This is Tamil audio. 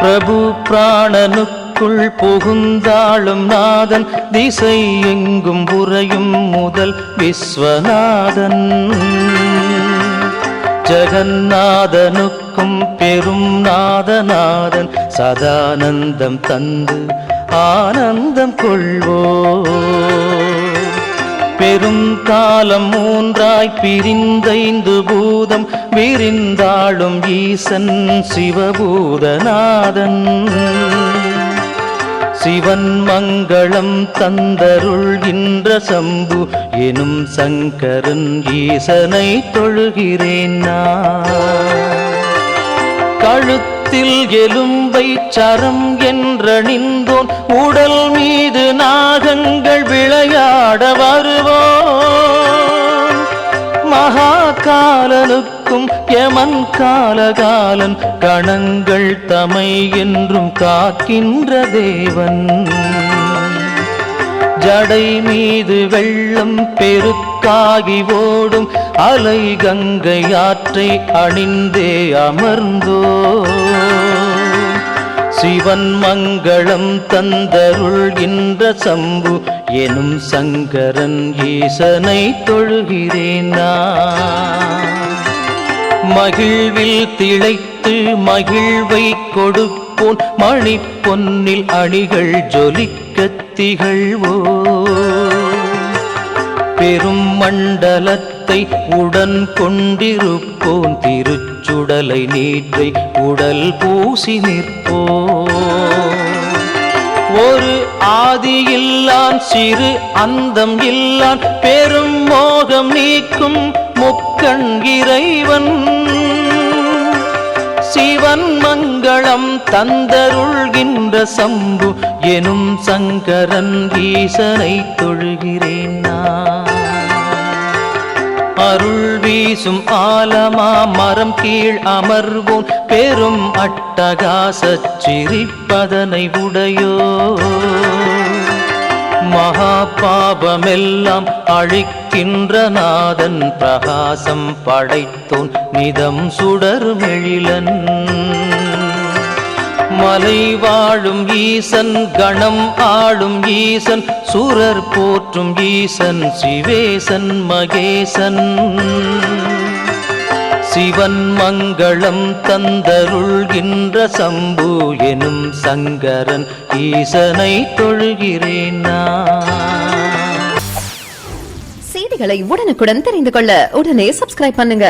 பிரபு பிராணனுக்குள் புகுந்தாளும் நாதன் திசை எங்கும் புரையும் முதல் விஸ்வநாதன் ஜெகநாதனுக்கும் பெரும் நாதநாதன் சதானந்தம் தந்து ஆனந்தம் கொள்வோ பெரும் காலம் மூன்றாய் பிரிந்தைந்து பூதம் விரிந்தாளும் ஈசன் சிவபூதநாதன் சிவன் மங்களம் தந்தருள்கின்ற சம்பு எனும் சங்கரன் ஈசனை தொழுகிறேன் நான். கழுத்தில் எலும்பை சரம் என்றணிந்தோன் உடல் மீது நாகங்கள் விளையாட வருவோன் மகாகாலனுக்கும் யமன் காலகாலன் கணங்கள் தமை என்றும் காக்கின்ற தேவன் ஜடை மீது வெள்ளம் பெருக்காகி ஓடும் அலை கங்கை ஆற்றை அணிந்தே அமர்ந்தோ சிவன் மங்களம் தந்தருள்கின்ற சம்பு எனும் சங்கரன் ஈசனை தொழுகிறேன் நான். மகிழ்வில் திளைத்து மகிழ்வை கொடுப்போன் மணி பொன்னில் அணிகள் ஜொலிக்கத் திகழ்வோ பெரும் மண்டலத்தை உடன் கொண்டிருப்போன் திருச்சுடலை நீற்றை உடல் பூசி நிற்போ ஒரு ஆதியில்லான் சிறு அந்தம் இல்லான் பெரும் மோகம் நீக்கும் முக்கண் இறைவன் சிவன் மங்களம் தந்தருள்கின்ற சம்பு எனும் சங்கரன் ஈசனை தொழுகிறேன் நான். அருள் வீசும் ஆலமா மரம் கீழ் அமர்வோம் பெரும் அட்டகாசச் சிரிப்பதனை உடையோ மகா பாபமெல்லாம் அழிக்கின்ற நாதன் பிரகாசம் படைத்தோன் நிதம் சுடர்மெழிலன் மலை வாழும் ஈசன் கணம் ஆளும் ஈசன் சுரர் போற்றும் ஈசன் சிவேசன் மகேசன் சிவன் மங்களம் தந்தருள்கின்ற சம்பு எனும் சங்கரன் ஈசனை தொழுகிறேன் நான். செய்திகளை உடனுக்குடன் தெரிந்து கொள்ள உடனே சப்ஸ்கிரைப் பண்ணுங்க.